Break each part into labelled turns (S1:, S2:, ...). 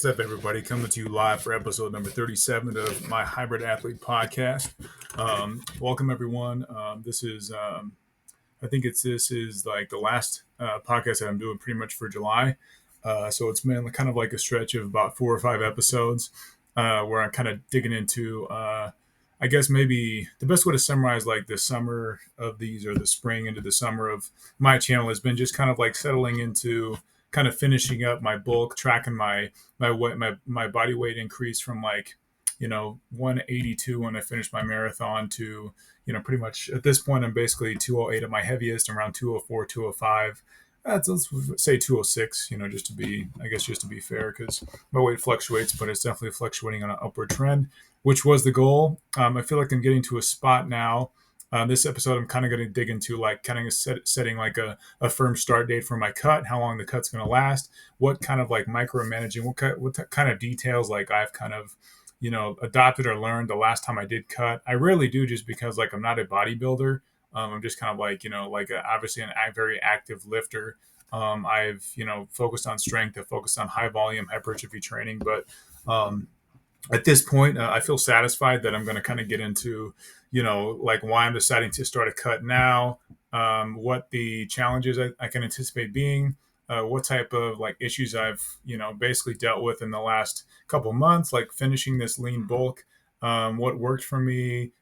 S1: What's up, everybody? Coming to you live for episode number 37 of my Hybrid Athlete podcast. Welcome, everyone. I think this is like the last podcast that I'm doing pretty much for July. So it's been kind of like a stretch of about 4 or 5 episodes where I'm kind of digging into, I guess maybe the best way to summarize like the summer of these or the spring into the summer of my channel has been just kind of like settling into kind of finishing up my bulk, tracking my body weight increase from like 182 when I finished my marathon to pretty much at this point I'm basically 208 at my heaviest, around 204, 205. Let's say 206, just to be fair, because my weight fluctuates, but it's definitely fluctuating on an upward trend, which was the goal. I feel like I'm getting to a spot now. This episode, I'm kind of going to dig into like kind of setting like a firm start date for my cut, how long the cut's going to last, what kind of like micromanaging, what kind of details like I've kind of adopted or learned the last time I did cut. I rarely do, just because like I'm not a bodybuilder. I'm just kind of like obviously a very active lifter. I've focused on strength, I've focused on high volume hypertrophy training, but at this point, I feel satisfied that I'm going to kind of get into, like why I'm deciding to start a cut now, what the challenges I can anticipate being, what type of like issues I've, basically dealt with in the last couple months, like finishing this lean bulk, what worked for me,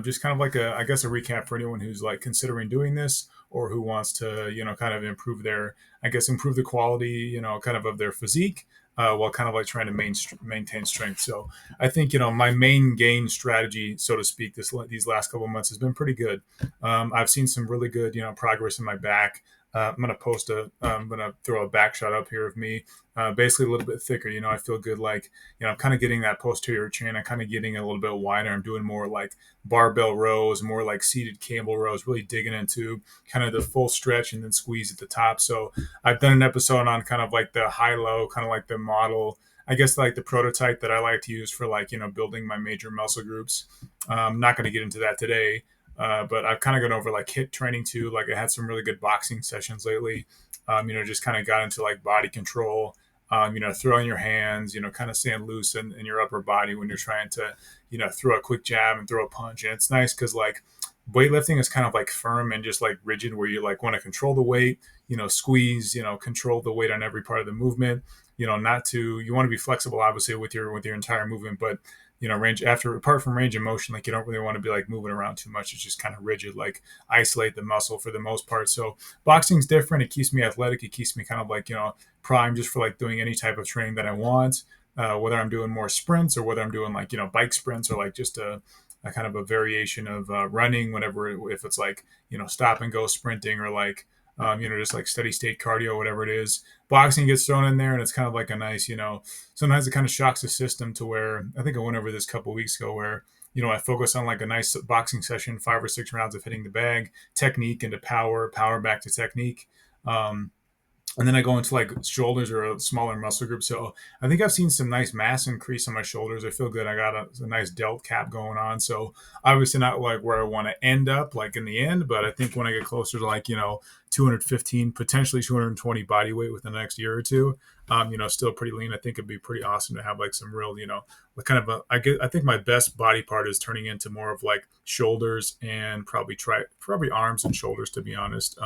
S1: just kind of like I guess a recap for anyone who's like considering doing this or who wants to, kind of improve the quality, kind of their physique, while kind of like trying to maintain strength. So I think my main gain strategy, so to speak, these last couple of months has been pretty good. I've seen some really good progress in my back. I'm gonna throw a back shot up here of me, basically a little bit thicker. I feel good. Like I'm kind of getting that posterior chain. I'm kind of getting a little bit wider. I'm doing more like barbell rows, more like seated cable rows. Really digging into kind of the full stretch and then squeeze at the top. So I've done an episode on kind of like the high-low, kind of like the model, I guess like the prototype that I like to use for like building my major muscle groups. I'm not going to get into that today. But I've kind of gone over like HIIT training too. Like I had some really good boxing sessions lately. Just kind of got into like body control, throwing your hands, kind of staying loose in your upper body when you're trying to, throw a quick jab and throw a punch. And it's nice because like weightlifting is kind of like firm and just like rigid, where you like want to control the weight, squeeze, control the weight on every part of the movement, you want to be flexible, obviously, with your entire movement, but apart from range of motion, like you don't really want to be like moving around too much. It's just kind of rigid, like isolate the muscle for the most part. So boxing's different. It keeps me athletic. It keeps me kind of like, prime just for like doing any type of training that I want, whether I'm doing more sprints or whether I'm doing like, bike sprints or like just a kind of a variation of running, if it's like, stop and go sprinting or like, just like steady state cardio, whatever it is. Boxing gets thrown in there, and it's kind of like a nice, sometimes it kind of shocks the system to where I think I went over this a couple of weeks ago where, I focus on like a nice boxing session, 5 or 6 rounds of hitting the bag, technique into power back to technique. And then I go into like shoulders or a smaller muscle group. So I think I've seen some nice mass increase on my shoulders. I feel good. I got a nice delt cap going on. So obviously not like where I want to end up like in the end, but I think when I get closer to like, 215, potentially 220 body weight within the next year or two, still pretty lean. I think it'd be pretty awesome to have like some real, kind of I think my best body part is turning into more of like shoulders and probably arms and shoulders, to be honest.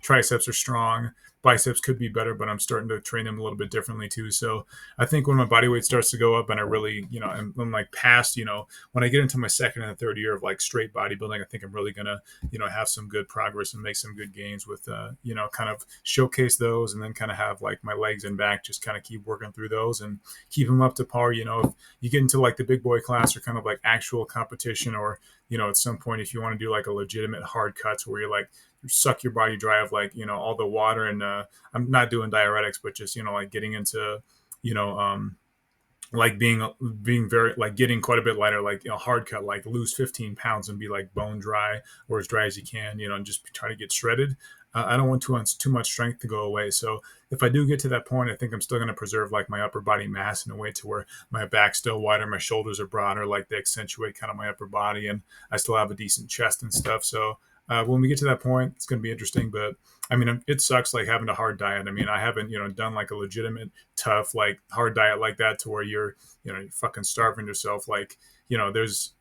S1: Triceps are strong. Biceps could be better, but I'm starting to train them a little bit differently too. So I think when my body weight starts to go up and I really, I'm like past, when I get into my second and third year of like straight bodybuilding, I think I'm really going to, have some good progress and make some good gains with, kind of showcase those and then kind of have like my legs and back, just kind of keep working through those and keep them up to par. If you get into like the big boy class or kind of like actual competition or, at some point, if you want to do like a legitimate hard cuts where you're like, you suck your body dry of like, all the water and I'm not doing diuretics, but just, like getting into, like being very like getting quite a bit lighter, like hard cut, like lose 15 pounds and be like bone dry or as dry as you can, and just try to get shredded. I don't want too much strength to go away. So if I do get to that point, I think I'm still going to preserve like my upper body mass in a way to where my back's still wider, my shoulders are broader, like they accentuate kind of my upper body, and I still have a decent chest and stuff. So When we get to that point, it's going to be interesting. But I mean, it sucks like having a hard diet. I mean, I haven't done like a legitimate tough like hard diet like that to where you're fucking starving yourself. Like there's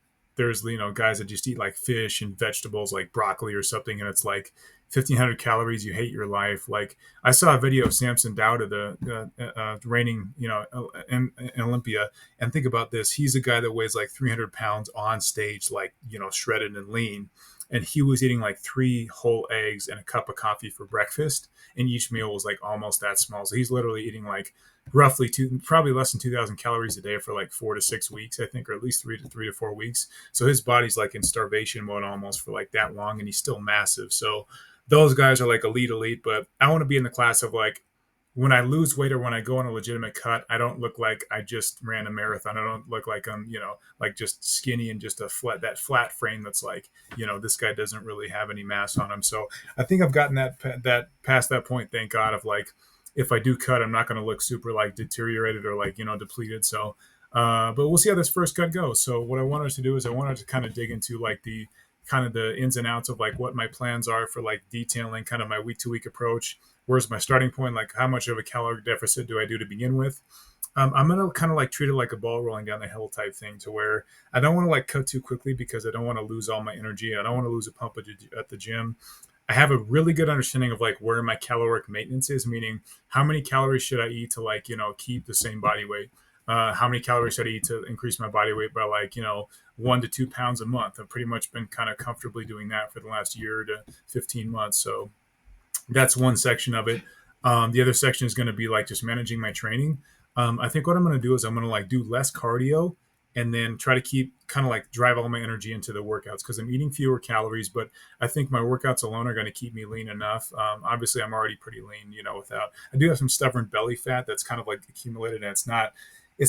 S1: guys that just eat like fish and vegetables like broccoli or something, and it's like 1,500 calories. You hate your life. Like I saw a video of Samson Dowda, the reigning in Olympia, and think about this. He's a guy that weighs like 300 pounds on stage, like shredded and lean, and he was eating like 3 whole eggs and a cup of coffee for breakfast, and each meal was like almost that small. So he's literally eating like roughly probably less than 2,000 calories a day for like 4 to 6 weeks, I think, or at least three to 4 weeks. So his body's like in starvation mode almost for like that long, and he's still massive. So those guys are like elite, but I want to be in the class of like when I lose weight or when I go on a legitimate cut, I don't look like I just ran a marathon. I don't look like I'm, like just skinny and just that flat frame that's like, this guy doesn't really have any mass on him. So I think I've gotten that past that point, thank God, of like, if I do cut, I'm not going to look super like deteriorated or like, depleted. So, but we'll see how this first cut goes. So what I wanted to do is I wanted to kind of dig into like the kind of the ins and outs of like what my plans are for like detailing kind of my week to week approach. Where's my starting point? Like how much of a calorie deficit do I do to begin with? I'm gonna kind of like treat it like a ball rolling down the hill type thing, to where I don't want to like cut too quickly because I don't want to lose all my energy. I don't want to lose a pump at the gym. I have a really good understanding of like where my caloric maintenance is, meaning how many calories should I eat to like keep the same body weight. How many calories should I eat to increase my body weight by like 1 to 2 pounds a month. I've pretty much been kind of comfortably doing that for the last year to 15 months. So that's one section of it. The other section is going to be like just managing my training. I think what I'm going to do is I'm going to like do less cardio and then try to keep kind of like drive all my energy into the workouts because I'm eating fewer calories. But I think my workouts alone are going to keep me lean enough. Obviously, I'm already pretty lean, without I do have some stubborn belly fat that's kind of like accumulated, and it's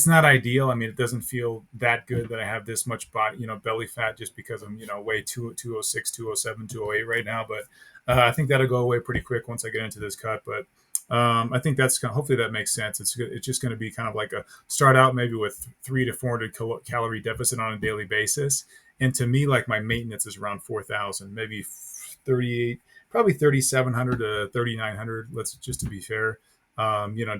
S1: not ideal. I mean, it doesn't feel that good that I have this much body, belly fat just because I'm, weigh 206, 207, 208 right now. But I think that'll go away pretty quick once I get into this cut. But I think that's hopefully that makes sense. It's just going to be kind of like a start out maybe with 300 to 400 calorie deficit on a daily basis. And to me, like my maintenance is around 4,000, maybe 38, probably 3,700 to 3,900. Let's just to be fair,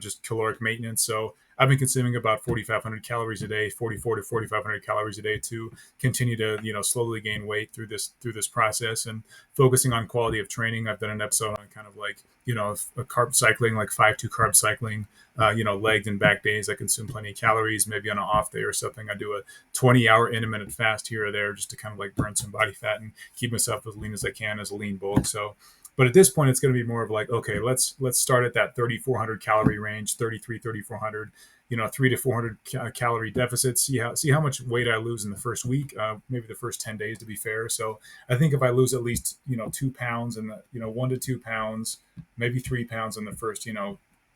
S1: just caloric maintenance. So I've been consuming about 4,500 calories a day, 44 to 4,500 calories a day to continue to, slowly gain weight through this process and focusing on quality of training. I've done an episode on kind of like, a carb cycling, like 5-2 carb cycling, legged and back days. I consume plenty of calories, maybe on an off day or something. I do a 20-hour intermittent fast here or there just to kind of like burn some body fat and keep myself as lean as I can as a lean bulk. So, but at this point, it's going to be more of like, okay, let's start at that 3,400 calorie range, 3,400, 3 to 400 calorie deficit. See how much weight I lose in the first week, maybe the first 10 days to be fair. So I think if I lose at least 2 pounds and 1 to 2 pounds, maybe 3 pounds in the first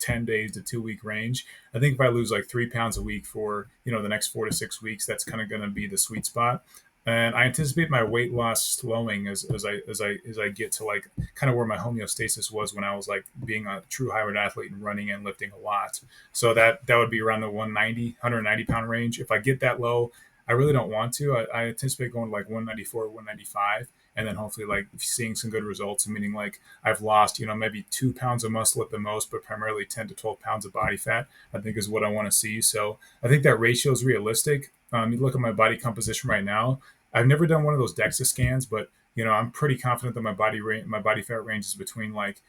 S1: 10 days to 2 week range. I think if I lose like 3 pounds a week for the next 4 to 6 weeks, that's kind of going to be the sweet spot. And I anticipate my weight loss slowing as I get to like kind of where my homeostasis was when I was like being a true hybrid athlete and running and lifting a lot. So that would be around the 190 pound range. If I get that low, I really don't want to. I anticipate going to like 194, 195, and then hopefully like seeing some good results. Meaning like I've lost maybe 2 pounds of muscle at the most, but primarily 10 to 12 pounds of body fat. I think is what I want to see. So I think that ratio is realistic. You look at my body composition right now. I've never done one of those DEXA scans, but I'm pretty confident that my body fat range is between like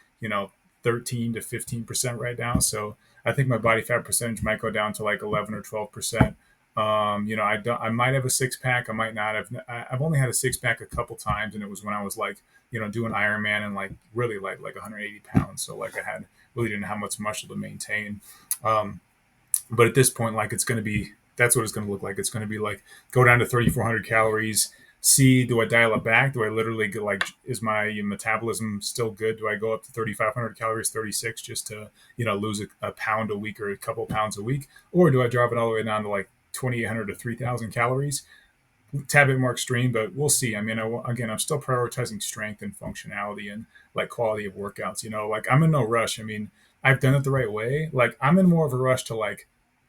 S1: 13 to 15% right now. So I think my body fat percentage might go down to like 11 or 12%. I might have a six pack. I might not have. I've only had a six pack a couple times, and it was when I was like doing Ironman and like really like 180 pounds. So like I had really didn't have much muscle to maintain. But at this point, like it's going to be that's what it's going to look like. It's going to be like go down to 3,400 calories. See, do I dial it back? Do I literally go like, is my metabolism still good? Do I go up to 3,500 calories, 36, just to lose a pound a week or a couple pounds a week, or do I drop it all the way down to like 2,800 to 3,000 calories? Tad bit more extreme, but we'll see. I mean, again, I'm still prioritizing strength and functionality and like quality of workouts. Like I'm in no rush. I mean, I've done it the right way. Like I'm in more of a rush to like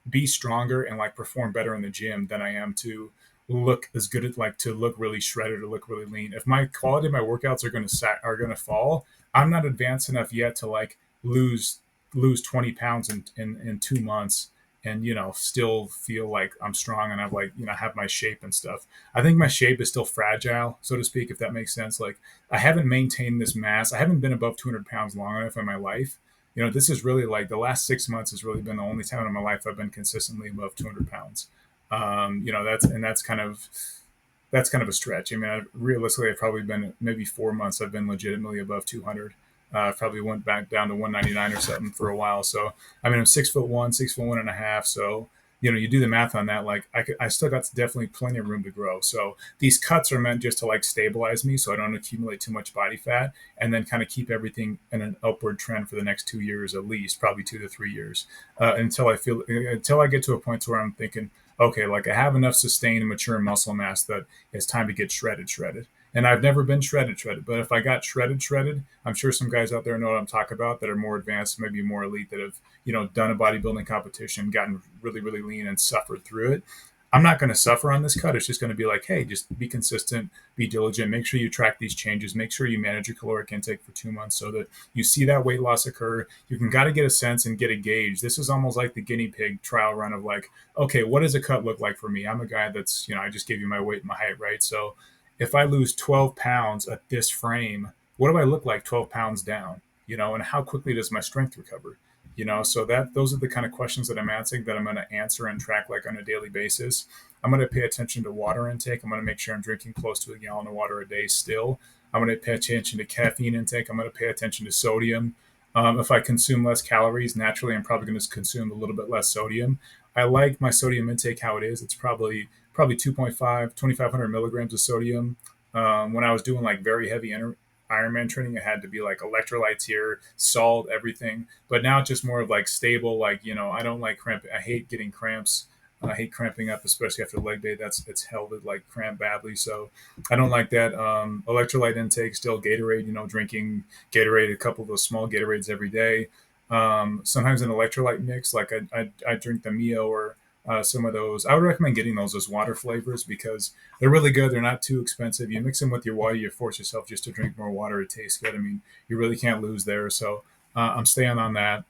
S1: be stronger and like perform better in the gym than I am to look as good as like to look really shredded or look really lean. If my quality of my workouts are gonna fall, I'm not advanced enough yet to like lose lose 20 pounds in 2 months and still feel like I'm strong and I've like have my shape and stuff. I think my shape is still fragile, so to speak, if that makes sense. Like I haven't maintained this mass. I haven't been above 200 pounds long enough in my life. This is really like the last 6 months has really been the only time in my life I've been consistently above 200 pounds. That's kind of a stretch. I mean, realistically, I've probably been maybe 4 months. I've been legitimately above 200. Probably went back down to 199 or something for a while. So, I mean, I'm 6'1", 6'1" and a half. So, you do the math on that. Like, I still got definitely plenty of room to grow. So, these cuts are meant just to like stabilize me, so I don't accumulate too much body fat, and then kind of keep everything in an upward trend for the next 2 years at least, probably 2 to 3 years, until I get to a point where I'm thinking, okay, like I have enough sustained and mature muscle mass that it's time to get shredded. And I've never been shredded. But if I got shredded, I'm sure some guys out there know what I'm talking about that are more advanced, maybe more elite, that have, done a bodybuilding competition, gotten really, really lean and suffered through it. I'm not going to suffer on this cut. It's just going to be like, hey, just be consistent, be diligent, make sure you track these changes, make sure you manage your caloric intake for 2 months so that you see that weight loss occur. You can got to get a sense and get a gauge. This is almost like the guinea pig trial run of like, okay, what does a cut look like for me? I'm a guy that's, I just gave you my weight and my height, right? So if I lose 12 pounds at this frame, what do I look like 12 pounds down? And how quickly does my strength recover? So that those are the kind of questions that I'm answering that I'm going to answer and track like on a daily basis. I'm going to pay attention to water intake. I'm going to make sure I'm drinking close to a gallon of water a day still. I'm going to pay attention to caffeine intake. I'm going to pay attention to sodium. If I consume less calories, naturally, I'm probably going to consume a little bit less sodium. I like my sodium intake how it is. It's probably 2.5, 2,500 milligrams of sodium. When I was doing like very heavy Ironman training, it had to be like electrolytes here, salt, everything. But now it's just more of like stable. Like I don't like cramp. I hate getting cramps. I hate cramping up, especially after leg day. It's held to like cramp badly, so I don't like that. Electrolyte intake still Gatorade. Drinking Gatorade, a couple of those small Gatorades every day. Sometimes an electrolyte mix, like I drink the Mio or some of those. I would recommend getting those as water flavors because they're really good. They're not too expensive. You mix them with your water, you force yourself just to drink more water. It tastes good. I mean, you really can't lose there. So I'm staying on that.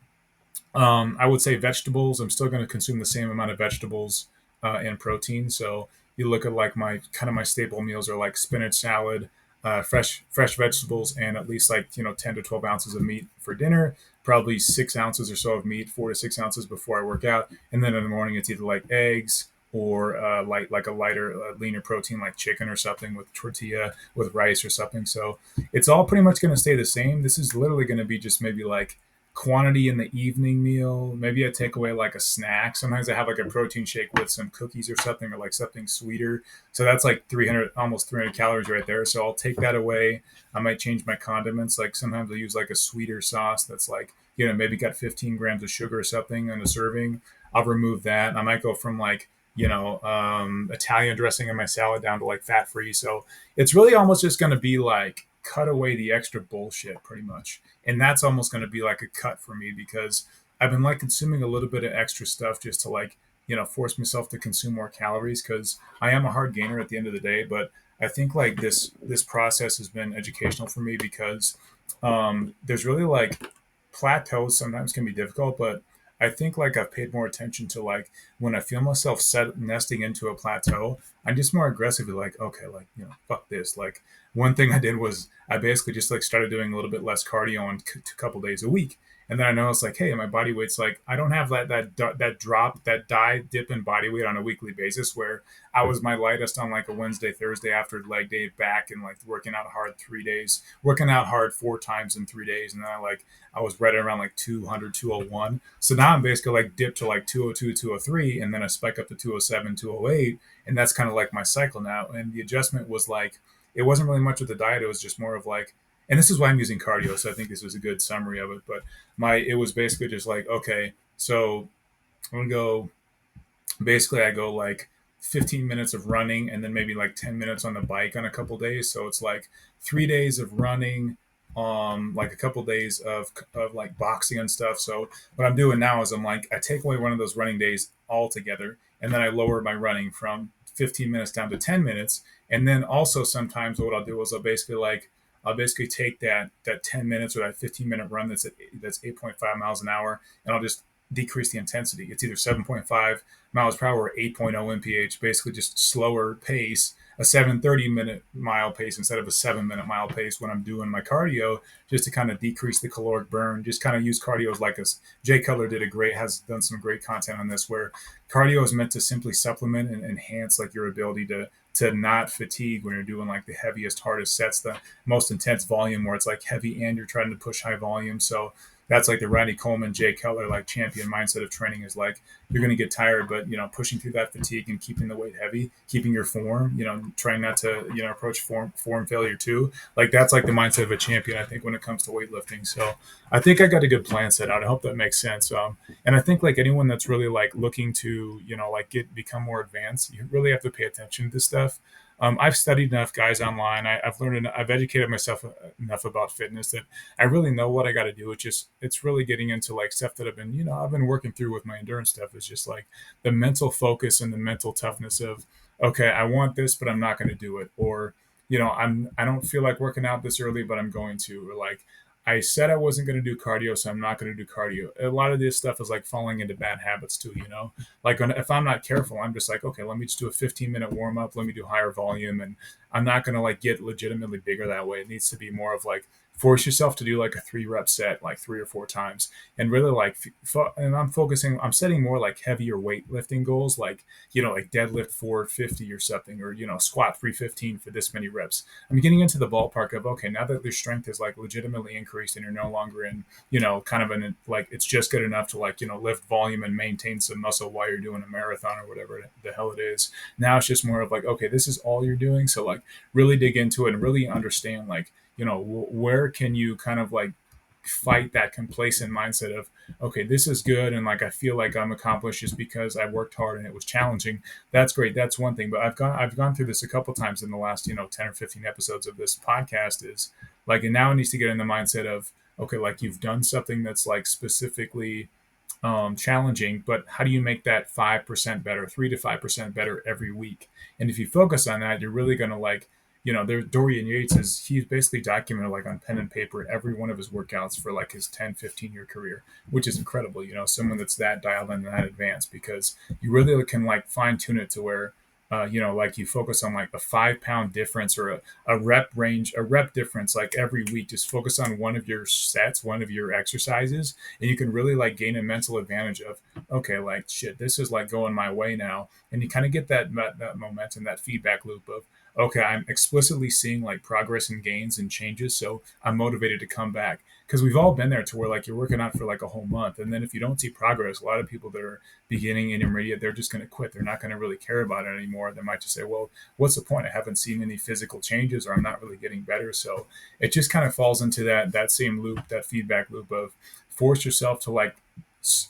S1: I would say vegetables. I'm still going to consume the same amount of vegetables and protein. So you look at like my staple meals are like spinach salad, fresh vegetables, and at least like 10 to 12 ounces of meat for dinner. Probably 6 ounces or so of meat, 4 to 6 ounces before I work out, and then in the morning it's either like eggs or like a lighter, leaner protein like chicken or something with tortilla with rice or something. So it's all pretty much going to stay the same. This is literally going to be just maybe like quantity in the evening meal. Maybe I take away like a snack. Sometimes I have like a protein shake with some cookies or something or like something sweeter. So that's like 300, almost 300 calories right there. So I'll take that away. I might change my condiments. Like sometimes I'll use like a sweeter sauce that's like, maybe got 15 grams of sugar or something in a serving. I'll remove that. I might go from like, Italian dressing in my salad down to like fat free. So it's really almost just going to be like cut away the extra bullshit pretty much. And that's almost going to be like a cut for me because I've been like consuming a little bit of extra stuff just to like, force myself to consume more calories because I am a hard gainer at the end of the day. But I think like this process has been educational for me because there's really like plateaus sometimes can be difficult, but I think like I've paid more attention to like when I feel myself nesting into a plateau, I'm just more aggressively like, okay, like, fuck this. Like one thing I did was I basically just like started doing a little bit less cardio on a couple days a week. And then I noticed like, hey, my body weight's like, I don't have that dive dip in body weight on a weekly basis where I was my lightest on like a Wednesday, Thursday after leg day back and like working out hard 3 days, working out hard 4 times in 3 days. And then I was right around like 200, 201. So now I'm basically like dipped to like 202, 203, and then I spike up to 207, 208. And that's kind of like my cycle now. And the adjustment was like, it wasn't really much of the diet. It was just more of like, and this is why I'm using cardio. So I think this was a good summary of it. But it was basically just like, okay, so I'm going to go, basically I go like 15 minutes of running and then maybe like 10 minutes on the bike on a couple days. So it's like 3 days of running, like a couple days of like boxing and stuff. So what I'm doing now is I take away one of those running days altogether, and then I lower my running from 15 minutes down to 10 minutes. And then also sometimes what I'll do is I'll basically take that 10 minutes or that 15-minute run that's 8.5 miles an hour, and I'll just decrease the intensity. It's either 7.5 miles per hour or 8.0 mph, basically just slower pace, a 7:30 minute mile pace instead of a 7-minute mile pace when I'm doing my cardio, just to kind of decrease the caloric burn. Just kind of use cardio as like a Jay Cutler has done some great content on this, where cardio is meant to simply supplement and enhance like your ability to not fatigue when you're doing like the heaviest, hardest sets, the most intense volume where it's like heavy and you're trying to push high volume. So that's like the Randy Coleman, Jay Cutler, like champion mindset of training is like, you're going to get tired, but, pushing through that fatigue and keeping the weight heavy, keeping your form, trying not to, approach form failure too. Like that's like the mindset of a champion, I think, when it comes to weightlifting. So I think I got a good plan set out. I hope that makes sense. And I think like anyone that's really like looking to, like become more advanced, you really have to pay attention to this stuff. I've studied enough guys online. I've learned, I've educated myself enough about fitness that I really know what I got to do. It's really getting into like stuff that I've been working through with my endurance stuff. Is just like the mental focus and the mental toughness of, okay, I want this, but I'm not going to do it. Or, I don't feel like working out this early, but I'm going to. Or like, I said I wasn't going to do cardio, so I'm not going to do cardio. A lot of this stuff is like falling into bad habits too, Like if I'm not careful, I'm just like, okay, let me just do a 15-minute warm up. Let me do higher volume. And I'm not going to like get legitimately bigger that way. It needs to be more of like, force yourself to do like a 3-rep set, like 3 or 4 times. And really like, and I'm setting more like heavier weightlifting goals, like, like deadlift 450 or something, or, squat 315 for this many reps. I'm getting into the ballpark of, okay, now that your strength is like legitimately increased and you're no longer in, kind of an, like, it's just good enough to like, lift volume and maintain some muscle while you're doing a marathon or whatever the hell it is. Now it's just more of like, okay, this is all you're doing. So like really dig into it and really understand like, where can you kind of like fight that complacent mindset of, okay, this is good, and like I feel like I'm accomplished just because I worked hard and it was challenging. That's great. That's one thing. But I've gone through this a couple times in the last 10 or 15 episodes of this podcast. Is like, and now it needs to get in the mindset of, okay, like you've done something that's like specifically challenging, but how do you make that 5% better, 3 to 5% better every week? And if you focus on that, you're really going to like, there Dorian Yates he's basically documented like on pen and paper every one of his workouts for like his 10-15 year career, which is incredible. Someone that's that dialed in, that advanced, because you really can like fine tune it to where like you focus on like a 5 pound difference or a rep difference, like every week. Just focus on one of your sets, one of your exercises, and you can really like gain a mental advantage of, okay, like shit, this is like going my way now. And you kind of get that momentum, that feedback loop of, okay, I'm explicitly seeing like progress and gains and changes. So I'm motivated to come back. Because we've all been there to where like you're working out for like a whole month. And then if you don't see progress, a lot of people that are beginning intermediate, they're just going to quit. They're not going to really care about it anymore. They might just say, well, what's the point? I haven't seen any physical changes, or I'm not really getting better. So it just kind of falls into that same loop, that feedback loop of force yourself to like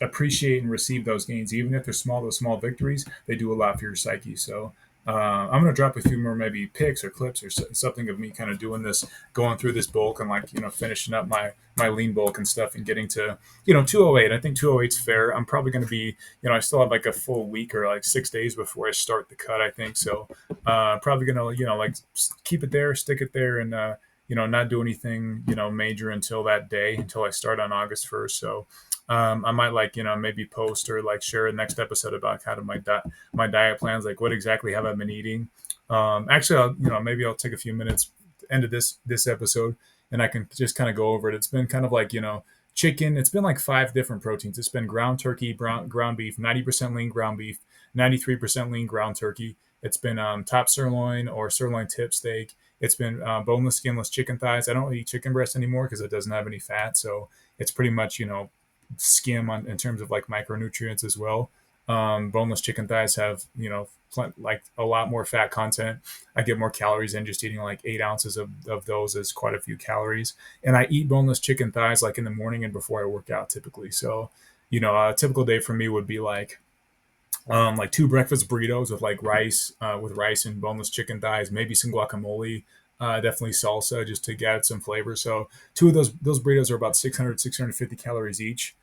S1: appreciate and receive those gains, even if they're small. Those small victories, they do a lot for your psyche. So I'm going to drop a few more maybe pics or clips or something of me kind of doing this, going through this bulk and like, finishing up my lean bulk and stuff and getting to, 208. I think 208 is fair. I'm probably going to be, I still have like a full week or like 6 days before I start the cut, I think. So probably going to, like keep it there, stick it there, and, not do anything, major until that day, until I start on August 1st. So I might like, maybe post or like share a next episode about kind of my diet plans, like what exactly have I been eating. Actually, maybe I'll take a few minutes end of this episode, and I can just kind of go over it. It's been kind of like, chicken. It's been like 5 different proteins. It's been ground turkey, ground beef, 90% lean ground beef, 93% lean ground turkey. It's been top sirloin or sirloin tip steak. It's been boneless, skinless chicken thighs. I don't eat chicken breast anymore because it doesn't have any fat. So it's pretty much, skim on in terms of like micronutrients as well. Boneless chicken thighs have, like a lot more fat content. I get more calories in just eating like 8 ounces of those is quite a few calories. And I eat boneless chicken thighs like in the morning and before I work out typically. So, a typical day for me would be like 2 breakfast burritos with rice and boneless chicken thighs, maybe some guacamole, definitely salsa just to add some flavor. So 2 of those burritos are about 650 calories each.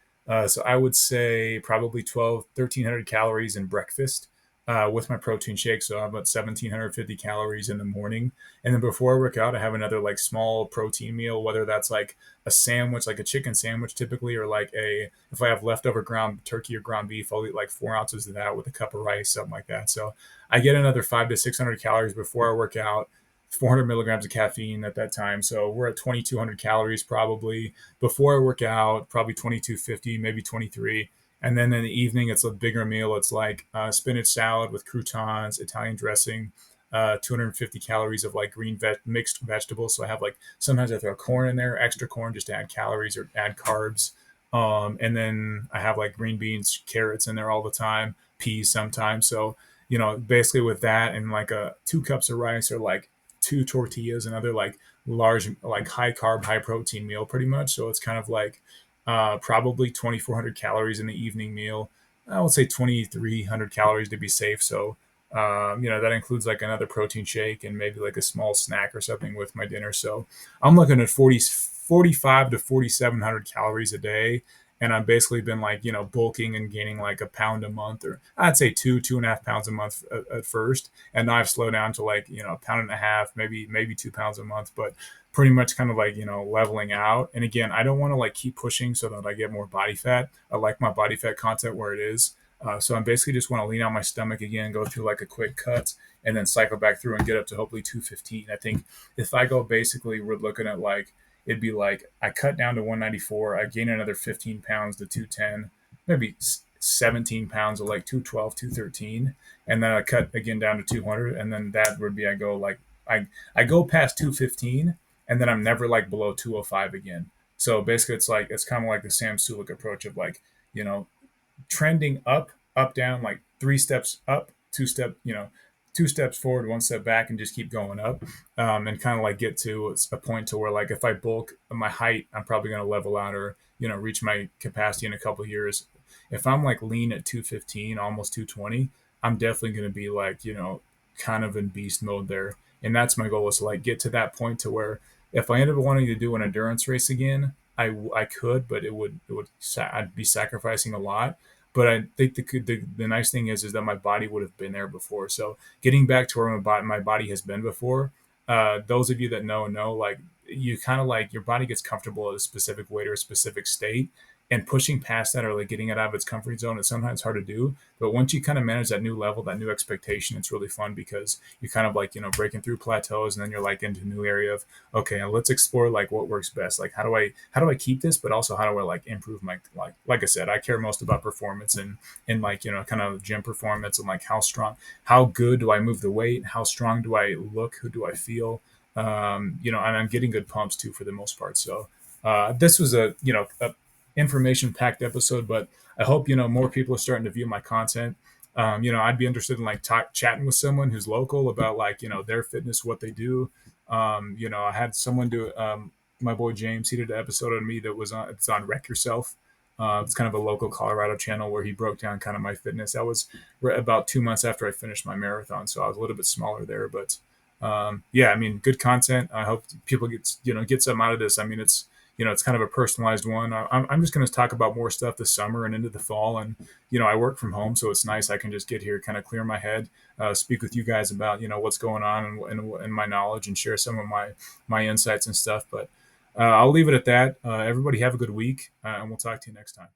S1: So I would say probably 1,300 calories in breakfast. with my protein shake. So I have about 1,750 calories in the morning. And then before I work out, I have another like small protein meal, whether that's like a sandwich, like a chicken sandwich typically, or like if I have leftover ground turkey or ground beef, I'll eat like 4 ounces of that with a cup of rice, something like that. So I get another 500 to 600 calories before I work out. 400 milligrams of caffeine at that time. So we're at 2,200 calories probably before I work out, probably 2,250, maybe 23. And then in the evening, it's a bigger meal. It's like spinach salad with croutons, Italian dressing, 250 calories of like mixed vegetables. So I have like sometimes I throw corn in there, extra corn just to add calories or add carbs. And then I have like green beans, carrots in there all the time, peas sometimes. So basically with that and like 2 cups of rice or like 2 tortillas, another like large, like high carb, high protein meal, pretty much. So it's kind of like probably 2,400 calories in the evening meal. I would say 2,300 calories to be safe. So, that includes like another protein shake and maybe like a small snack or something with my dinner. So I'm looking at 45 to 4,700 calories a day. And I've basically been like, bulking and gaining like a pound a month, or I'd say 2.5 pounds a month at first. And now I've slowed down to like, a pound and a half, maybe 2 pounds a month. But pretty much kind of like leveling out. And again, I don't want to like keep pushing so that I get more body fat. I like my body fat content where it is. So I'm basically just want to lean out my stomach again, go through like a quick cut, and then cycle back through and get up to hopefully 215. I think if I go basically, we're looking at like it'd be like I cut down to 194, I gain another 15 pounds to 210, maybe 17 pounds of like 212, 213, and then I cut again down to 200, and then that would be I go past 215, and then I'm never like below 205 again. So basically, it's kind of like the Sam Sulek approach of like you know trending up, up, down, like 3 steps up, 2 step, 2 steps forward, 1 step back, and just keep going up, and kind of like get to a point to where like if I bulk my height, I'm probably going to level out or reach my capacity in a couple of years. If I'm like lean at 215, almost 220, I'm definitely going to be like kind of in beast mode there, and that's my goal is to like get to that point to where if I end up wanting to do an endurance race again, I could, but I'd be sacrificing a lot. But I think the nice thing is that my body would have been there before. So getting back to where my body has been before. Those of you that know like you kind of like your body gets comfortable at a specific weight or a specific state, and pushing past that or like getting it out of its comfort zone is sometimes hard to do. But once you kind of manage that new level, that new expectation, it's really fun because you're kind of like breaking through plateaus, and then you're like into a new area of okay, now let's explore like what works best. Like how do I keep this, but also how do I like improve my like I said, I care most about performance and like kind of gym performance and like how good do I move the weight, how strong do I look, who do I feel, and I'm getting good pumps too for the most part. So this was a information packed episode, but I hope more people are starting to view my content. I'd be interested in like chatting with someone who's local about like their fitness, what they do. I had someone do my boy James. He did an episode on me that it's on Wreck Yourself. It's kind of a local Colorado channel where he broke down kind of my fitness. That was about 2 months after I finished my marathon, so I was a little bit smaller there. But yeah, I mean, good content. I hope people get something out of this. I mean, it's kind of a personalized one. I'm just going to talk about more stuff this summer and into the fall. And, I work from home, so it's nice. I can just get here, kind of clear my head, speak with you guys about, what's going on and my knowledge and share some of my insights and stuff. But I'll leave it at that. Everybody have a good week, and we'll talk to you next time.